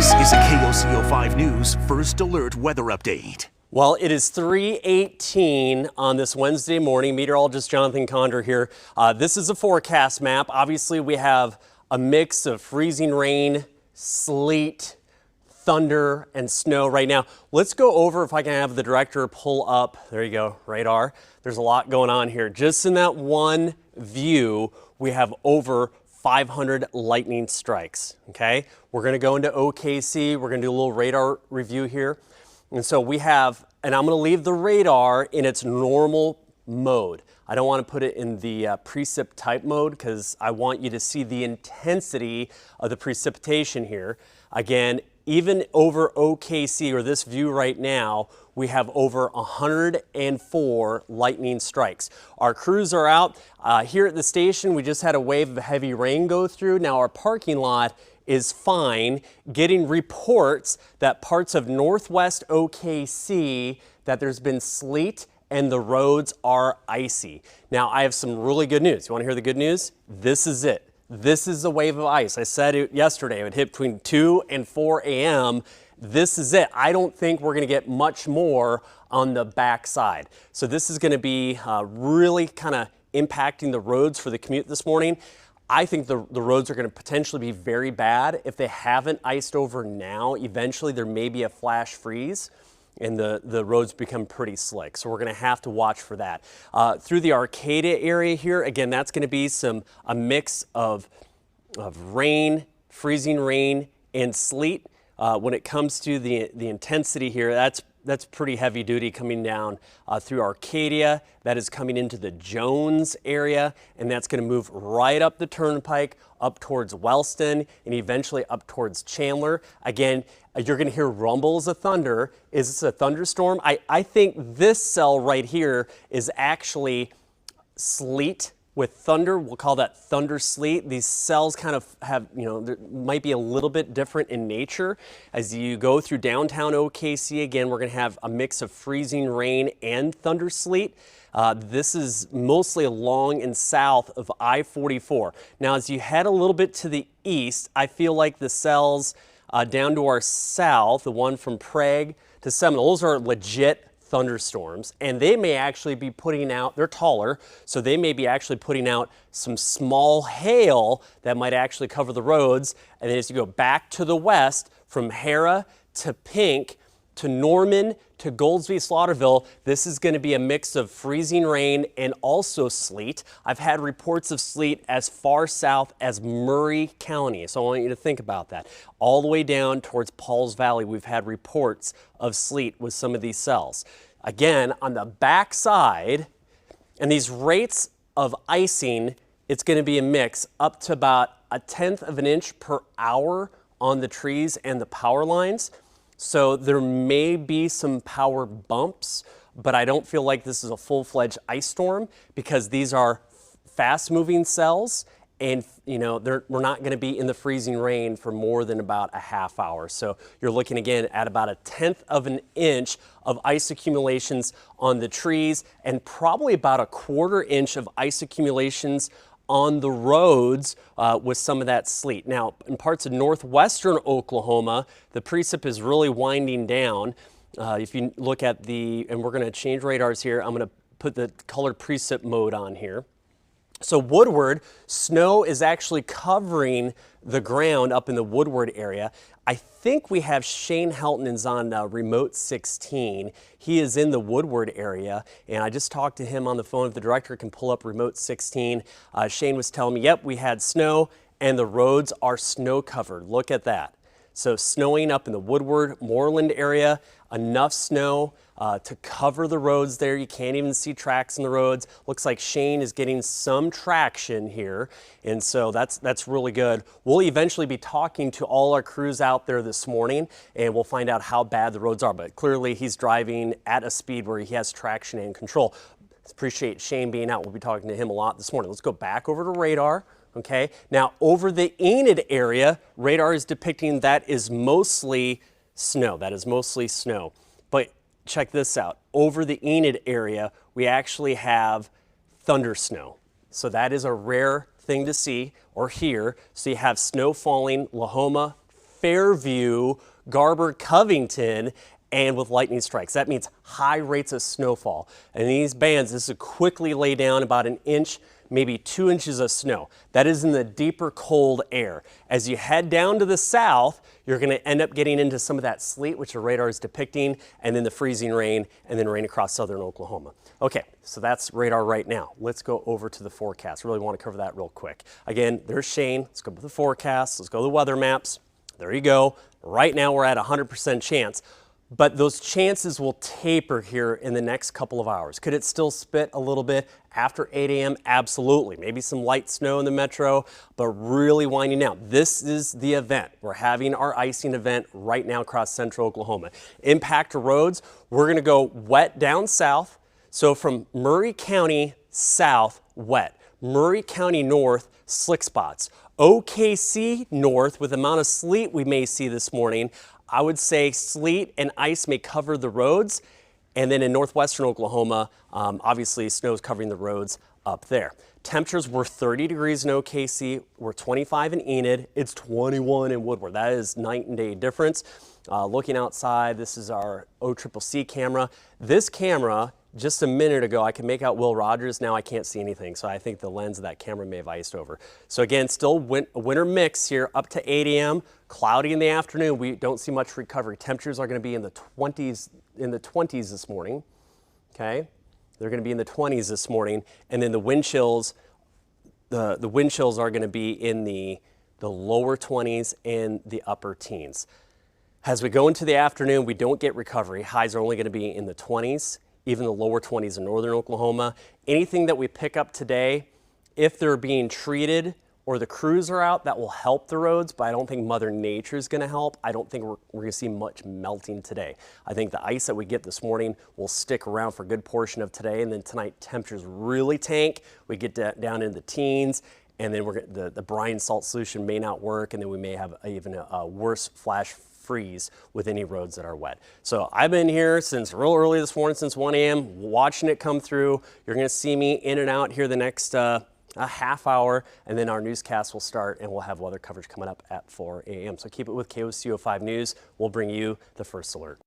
This is a KOCO 5 News First Alert Weather Update. Well, it is 3:18 on this Wednesday morning. Meteorologist Jonathan Condor here. This is a forecast map. Obviously, we have a mix of freezing rain, sleet, thunder, and snow right now. Let's go over, if I can have the director pull up, there you go, radar. There's a lot going on here. Just in that one view, we have over 500 lightning strikes, okay? We're gonna go into OKC. We're gonna do a little radar review here. And so we have, and I'm gonna leave the radar in its normal mode. I don't wanna put it in the precip type mode because I want you to see the intensity of the precipitation here. Again, even over OKC, or this view right now, we have over 104 lightning strikes. Our crews are out. Here at the station, we just had a wave of heavy rain go through. Now our parking lot is fine, getting reports that parts of northwest OKC that there's been sleet and the roads are icy. Now I have some really good news. You want to hear the good news? This is it. This is a wave of ice. I said it yesterday, it would hit between 2 and 4 a.m. This is it. I don't think we're going to get much more on the backside. So this is going to be really kind of impacting the roads for the commute this morning. I think the roads are going to potentially be very bad. If they haven't iced over now, eventually there may be a flash freeze and the roads become pretty slick. So we're going to have to watch for that. Through the Arcadia area here, again, that's going to be a mix of rain, freezing rain, and sleet. When it comes to the intensity here, that's pretty heavy duty coming down through Arcadia. That is coming into the Jones area, and that's going to move right up the turnpike, up towards Wellston, and eventually up towards Chandler. Again, you're going to hear rumbles of thunder. Is this a thunderstorm? I think this cell right here is actually sleet with thunder. We'll call that thunder sleet. These cells kind of have, there might be a little bit different in nature. As you go through downtown OKC, again, we're going to have a mix of freezing rain and thunder sleet. This is mostly along and south of I-44. Now, as you head a little bit to the east, I feel like the cells down to our south, the one from Prague to Seminole, those are legit thunderstorms, and they may actually be putting out, they're taller, so they may be actually putting out some small hail that might actually cover the roads. And then as you go back to the west, from Hara to Pink to Norman to Goldsby, Slaughterville, this is going to be a mix of freezing rain and also sleet. I've had reports of sleet as far south as Murray County, so I want you to think about that. All the way down towards Pauls Valley, we've had reports of sleet with some of these cells. Again, on the back side, and these rates of icing, it's going to be a mix up to about 1/10 of an inch per hour on the trees and the power lines. So there may be some power bumps, but I don't feel like this is a full-fledged ice storm because these are fast-moving cells, and we're not going to be in the freezing rain for more than about a half hour. So you're looking again at about 1/10 of an inch of ice accumulations on the trees and probably about 1/4 inch of ice accumulations on the roads with some of that sleet. Now, in parts of northwestern Oklahoma, the precip is really winding down. If you look at and we're going to change radars here, I'm going to put the colored precip mode on here. So Woodward, snow is actually covering the ground up in the Woodward area. I think we have Shane Helton is on remote 16. He is in the Woodward area, and I just talked to him on the phone. If the director can pull up remote 16, Shane was telling me, yep, we had snow and the roads are snow covered. Look at that. So snowing up in the Woodward, Moreland area, enough snow to cover the roads there. You can't even see tracks in the roads. Looks like Shane is getting some traction here, and so that's really good. We'll eventually be talking to all our crews out there this morning, and we'll find out how bad the roads are, but clearly he's driving at a speed where he has traction and control. Appreciate Shane being out. We'll be talking to him a lot this morning. Let's go back over to radar. Okay, now over the Enid area, radar is depicting that is mostly snow. That is mostly snow. But check this out. Over the Enid area, we actually have thunder snow. So that is a rare thing to see or hear. So you have snow falling, Lahoma, Fairview, Garber, Covington, and with lightning strikes. That means high rates of snowfall. And these bands, this will quickly lay down about an inch, maybe 2 inches of snow. That is in the deeper cold air. As you head down to the south, you're going to end up getting into some of that sleet, which the radar is depicting, and then the freezing rain, and then rain across southern Oklahoma. Okay, so that's radar right now. Let's go over to the forecast. Really want to cover that real quick. Again, there's Shane. Let's go to the forecast. Let's go to the weather maps. There you go. Right now we're at 100% chance. But those chances will taper here in the next couple of hours. Could it still spit a little bit after 8 a.m.? Absolutely. Maybe some light snow in the metro, but really winding down. This is the event. We're having our icing event right now across central Oklahoma. Impact to roads, we're going to go wet down south. So from Murray County south, wet. Murray County north, slick spots. OKC north, with the amount of sleet we may see this morning, I would say sleet and ice may cover the roads. And then in northwestern Oklahoma, obviously snow is covering the roads up there. Temperatures were 30 degrees in OKC, we're 25 in Enid, it's 21 in Woodward. That is night and day difference. Looking outside, this is our OCCC camera. This camera, just a minute ago, I could make out Will Rogers. Now I can't see anything, so I think the lens of that camera may have iced over. So again, still winter mix here up to 8 a.m. Cloudy in the afternoon. We don't see much recovery. Temperatures are going to be in the 20s this morning. Okay, they're going to be in the 20s this morning, and then the wind chills. The wind chills are going to be in the lower 20s and the upper teens. As we go into the afternoon, we don't get recovery. Highs are only going to be in the 20s. Even the lower 20s in northern Oklahoma. Anything that we pick up today, if they're being treated or the crews are out, that will help the roads, but I don't think Mother Nature is going to help. I don't think we're going to see much melting today. I think the ice that we get this morning will stick around for a good portion of today, and then tonight temperatures really tank. We get down into the teens, and then the brine salt solution may not work, and then we may have even a worse flash freeze with any roads that are wet. So I've been here since real early this morning, since 1 a.m., watching it come through. You're going to see me in and out here the next a half hour, and then our newscast will start, and we'll have weather coverage coming up at 4 a.m. So keep it with KOCO 5 News. We'll bring you the first alert.